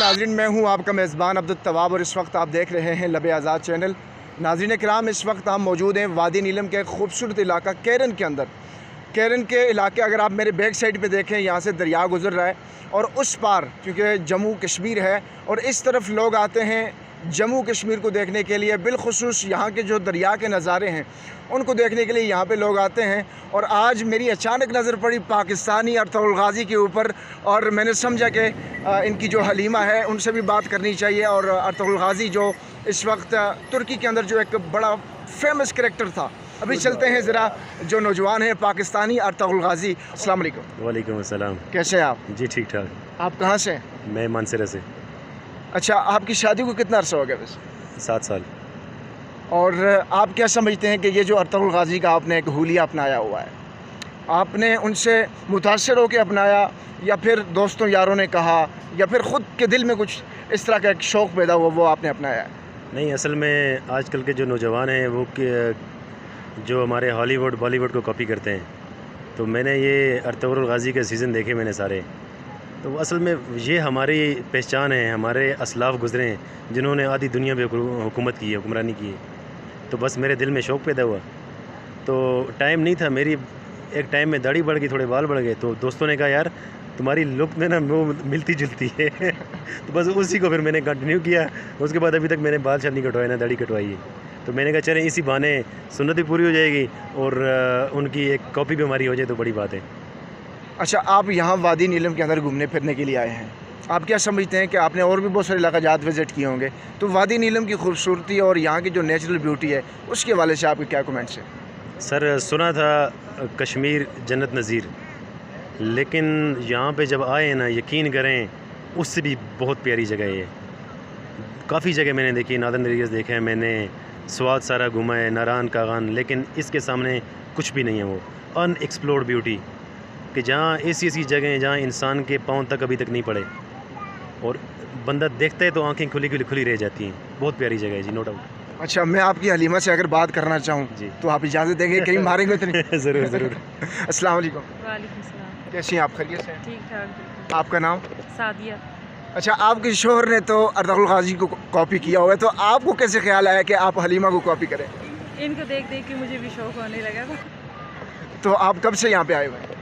नाज़रीन, मैं हूं आपका मेज़बान अब्दुल तवाब और इस वक्त आप देख रहे हैं लब आज़ाद चैनल। नाज़रीन किराम, इस वक्त हम मौजूद हैं वादी नीलम के खूबसूरत इलाका कैरन के अंदर। कैरन के इलाके अगर आप मेरे बैक साइड पे देखें, यहाँ से दरिया गुजर रहा है और उस पार क्योंकि जम्मू कश्मीर है और इस तरफ लोग आते हैं जम्मू कश्मीर को देखने के लिए। बिलखुसूस यहाँ के जो दरिया के नज़ारे हैं उनको देखने के लिए यहाँ पे लोग आते हैं। और आज मेरी अचानक नज़र पड़ी पाकिस्तानी अर्तुग़रुल गाज़ी के ऊपर और मैंने समझा कि इनकी जो हलीमा है उनसे भी बात करनी चाहिए। और अर्तुग़रुल गाज़ी जो इस वक्त तुर्की के अंदर जो एक बड़ा फेमस करैक्टर था। अभी चलते हैं ज़रा जो नौजवान है पाकिस्तानी अर्तुग़रुल गाज़ी। अस्सलाम वालेकुम। वालेकुम अस्सलाम। कैसे हैं आप? जी ठीक ठाक। आप कहाँ से हैं? मैं मानसरा से। अच्छा, आपकी शादी को कितना अरसा हो गया वैसे? 7 साल। और आप क्या समझते हैं कि ये जो अर्तुग़रुल गाज़ी का आपने एक हुलिया अपनाया हुआ है, आपने उनसे मुतासर होकर अपनाया या फिर दोस्तों यारों ने कहा या फिर ख़ुद के दिल में कुछ इस तरह का एक शौक़ पैदा हुआ वो आपने अपनाया है? नहीं, असल में आजकल के जो नौजवान हैं वो जो हमारे हॉलीवुड बॉलीवुड को कॉपी करते हैं, तो मैंने ये अर्तुग़रुल गाज़ी के सीज़न देखे मैंने सारे। तो असल में ये हमारी पहचान है, हमारे असलाफ़ गुज़रे हैं जिन्होंने आधी दुनिया पे हुकूमत की है, हुक्मरानी की है। तो बस मेरे दिल में शौक़ पैदा हुआ, तो टाइम नहीं था, मेरी एक टाइम में दाढ़ी बढ़ गई, थोड़े बाल बढ़ गए, तो दोस्तों ने कहा यार तुम्हारी लुक में ना वो मिलती जुलती है तो बस उसी को फिर मैंने कंटिन्यू किया। उसके बाद अभी तक मैंने बाल शाल नहीं कटवाए, ना दाढ़ी कटवाई है। तो मैंने कहा चलें इसी बहाने सुन्नत भी पूरी हो जाएगी और उनकी एक कॉपी भी हमारी हो जाए तो बड़ी बात है। अच्छा, आप यहाँ वादी नीलम के अंदर घूमने फिरने के लिए आए हैं, आप क्या समझते हैं कि आपने और भी बहुत सारे इलाक़ाजात विज़िट किए होंगे, तो वादी नीलम की खूबसूरती और यहाँ की जो नेचुरल ब्यूटी है उसके हवाले से आपके क्या कमेंट्स हैं? सर, सुना था कश्मीर जन्नत नज़ीर, लेकिन यहाँ पे जब आए ना, यकीन करें उससे भी बहुत प्यारी जगह है। काफ़ी जगह मैंने देखी, नादर एरियाज़ देखे हैं मैंने, स्वाद सारा घूमा है, नारान कागान, लेकिन इसके सामने कुछ भी नहीं है। वो अनएक्सप्लोर्ड ब्यूटी कि जहाँ ऐसी जगह हैं जहाँ इंसान के पाँव तक अभी तक नहीं पड़े और बंदा देखता है तो आंखें खुली खुली रह जाती हैं। बहुत प्यारी जगह है जी, नो डाउट। अच्छा, मैं आपकी हलीमा से अगर बात करना चाहूँ तो आप इजाज़त देंगे? कहीं मारेंगे तो नहीं? ज़रूर ज़रूर। अस्सलाम वालेकुम। वालेकुम सलाम। कैसी हैं आप? खैरियत से? ठीक ठाक। आपका नाम? सादिया। अच्छा, आपके शोहर ने तो अर्तुग़रुल गाज़ी को कॉपी किया हुआ है, तो आपको कैसे ख्याल आया कि आप हलीमा को कॉपी करें? इनको देख देख के मुझे भी शौक़ होने लगा था। तो आप कब से यहाँ पे आए हुए हैं?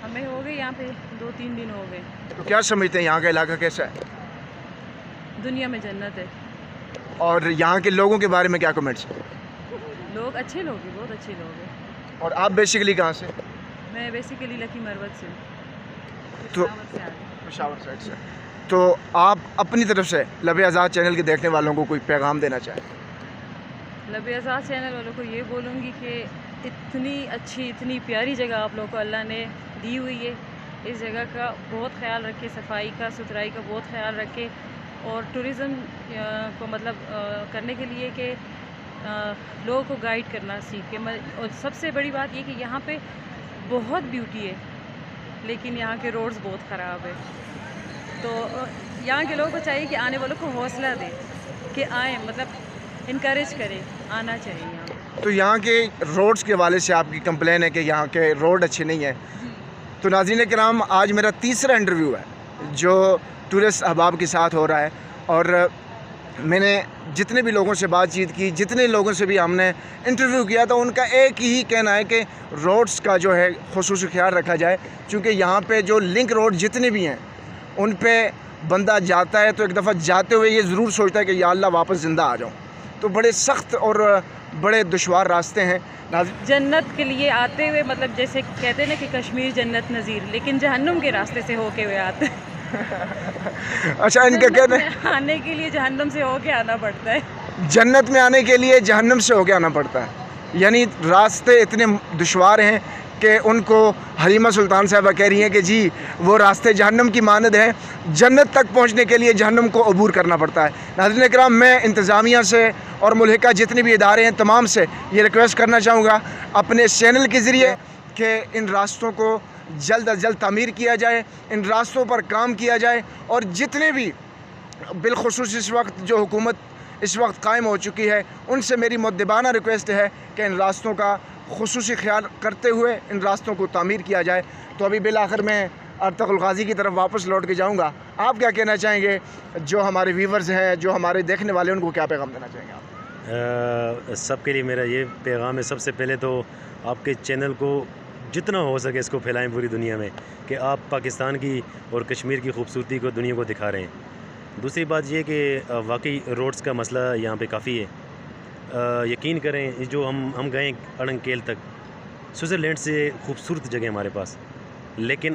हमें हो गए यहाँ पे 2-3 दिन हो गए। तो क्या समझते हैं यहाँ का इलाका कैसा है? दुनिया में जन्नत है। और यहाँ के लोगों के बारे में क्या कमेंट्स हैं? लोग अच्छे लोग हैं, बहुत अच्छे लोग हैं। और आप बेसिकली कहाँ से? मैं बेसिकली लकी मरवत से, तो पेशावर साइड से। तो आप अपनी तरफ से लब आज़ाद चैनल के देखने वालों को कोई पैगाम देना चाहें? लब आज़ाद चैनल वालों को ये बोलूँगी कि इतनी अच्छी इतनी प्यारी जगह आप लोगों को अल्लाह ने दी हुई है। इस जगह का बहुत ख्याल रखें, सफाई का, सुथराई का बहुत ख्याल रखें और टूरिज़म को मतलब करने के लिए कि लोगों को गाइड करना सीखें। और सबसे बड़ी बात ये कि यहाँ पे बहुत ब्यूटी है लेकिन यहाँ के रोड्स बहुत ख़राब है। तो यहाँ के लोगों को चाहिए कि आने वालों को हौसला दें कि आएँ, मतलब इनकरेज करें, आना चाहिए यहाँ। तो यहाँ के रोड्स के हवाले से आपकी कंप्लेन है कि यहाँ के रोड अच्छे नहीं हैं। तो नाज़रीन किराम, आज मेरा तीसरा इंटरव्यू है जो टूरिस्ट अहबाब के साथ हो रहा है और मैंने जितने भी लोगों से बातचीत की, जितने लोगों से भी हमने इंटरव्यू किया, तो उनका एक ही कहना है कि रोड्स का जो है खुसूसी ख्याल रखा जाए, क्योंकि यहाँ पे जो लिंक रोड जितने भी हैं उन पे बंदा जाता है तो एक दफ़ा जाते हुए ये ज़रूर सोचता है कि या अल्लाह वापस ज़िंदा आ जाऊँ। तो बड़े सख्त और बड़े दुश्वार रास्ते हैं। जन्नत के लिए आते हुए, मतलब जैसे कहते हैं ना कि कश्मीर जन्नत नज़ीर, लेकिन जहन्नुम के रास्ते से होके हुए आते हैं अच्छा, इनका कहना है आने के लिए जहन्नुम से होके आना पड़ता है। जन्नत में आने के लिए जहन्नुम से होके आना पड़ता है, यानी रास्ते इतने दुश्वार हैं कि उनको हलीमा सुल्तान साहबा कह रही हैं कि जी वो रास्ते जहन्नुम की मानद हैं, जन्नत तक पहुंचने के लिए जहन्नुम को अबूर करना पड़ता है। नाज़रीन किराम, मैं इंतज़ामिया से और मुल्हिका जितने भी इदारे हैं तमाम से ये रिक्वेस्ट करना चाहूँगा अपने चैनल के ज़रिए कि इन रास्तों को जल्द अज जल्द तामीर किया जाए, इन रास्तों पर काम किया जाए और जितने भी बिलखुसूस इस वक्त जो हुकूमत इस वक्त कायम हो चुकी है उनसे मेरी मुद्दबाना रिक्वेस्ट है कि इन रास्तों का खुसूसी ख्याल करते हुए इन रास्तों को तामीर किया जाए। तो अभी बिल आखिर में ارطغرل غازی کی طرف واپس لوٹ کے جاؤں گا. آپ کیا کہنا چاہیں گے؟ جو ہمارے ویورز ہیں، جو ہمارے دیکھنے والے ہیں، ان کو کیا پیغام دینا چاہیں گے آپ؟ سب کے لیے میرا یہ پیغام ہے، سب سے پہلے تو آپ کے چینل کو جتنا ہو سکے اس کو پھیلائیں پوری دنیا میں کہ آپ پاکستان کی اور کشمیر کی خوبصورتی کو دنیا کو دکھا رہے ہیں. دوسری بات یہ کہ واقعی روڈز کا مسئلہ یہاں پہ کافی ہے. یقین کریں جو ہم گئے اڑنگ کیل تک، سوئٹزرلینڈ سے خوبصورت جگہ ہمارے پاس، لیکن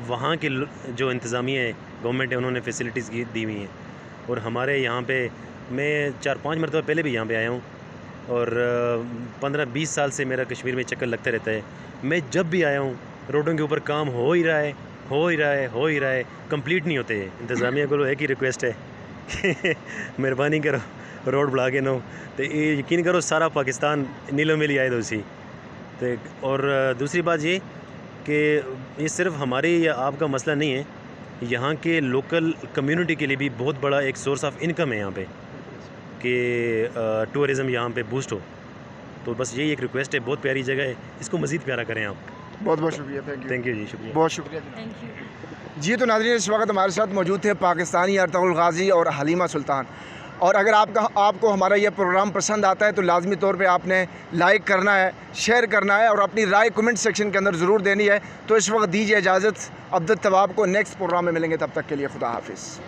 وہاں کے جو انتظامیہ ہے، گورنمنٹ ہے، انہوں نے فیسلٹیز دی ہوئی ہیں. اور ہمارے یہاں پہ میں 4-5 مرتبہ پہلے بھی یہاں پہ آیا ہوں اور 15-20 سال سے میرا کشمیر میں چکر لگتا رہتا ہے. میں جب بھی آیا ہوں روڈوں کے اوپر کام ہو ہی رہا ہے، کمپلیٹ نہیں ہوتے. انتظامیہ کو ایک ہی ریکویسٹ ہے کہ مہربانی کرو روڈ بنا کے نو تو یہ یقین کرو سارا پاکستان نیلو میلی آئے دوسی. اور دوسری بات یہ کہ یہ صرف ہمارے یا آپ کا مسئلہ نہیں ہے، یہاں کے لوکل کمیونٹی کے لیے بھی بہت بڑا ایک سورس آف انکم ہے یہاں پہ کہ ٹورزم یہاں پہ بوسٹ ہو. تو بس یہی ایک ریکویسٹ ہے. بہت پیاری جگہ ہے، اس کو مزید پیارا کریں آپ. بہت بہت شکریہ. تھینک یو جی، شکریہ. بہت شکریہ. Thank you. جی تو ناظرین، اس وقت ہمارے ساتھ موجود تھے پاکستانی ارطغرل غازی اور حلیمہ سلطان. اور اگر آپ کو ہمارا یہ پروگرام پسند آتا ہے تو لازمی طور پہ آپ نے لائک کرنا ہے، شیئر کرنا ہے اور اپنی رائے کمنٹ سیکشن کے اندر ضرور دینی ہے. تو اس وقت دیجیے اجازت. عبدالتواب کو نیکسٹ پروگرام میں ملیں گے، تب تک کے لیے خدا حافظ.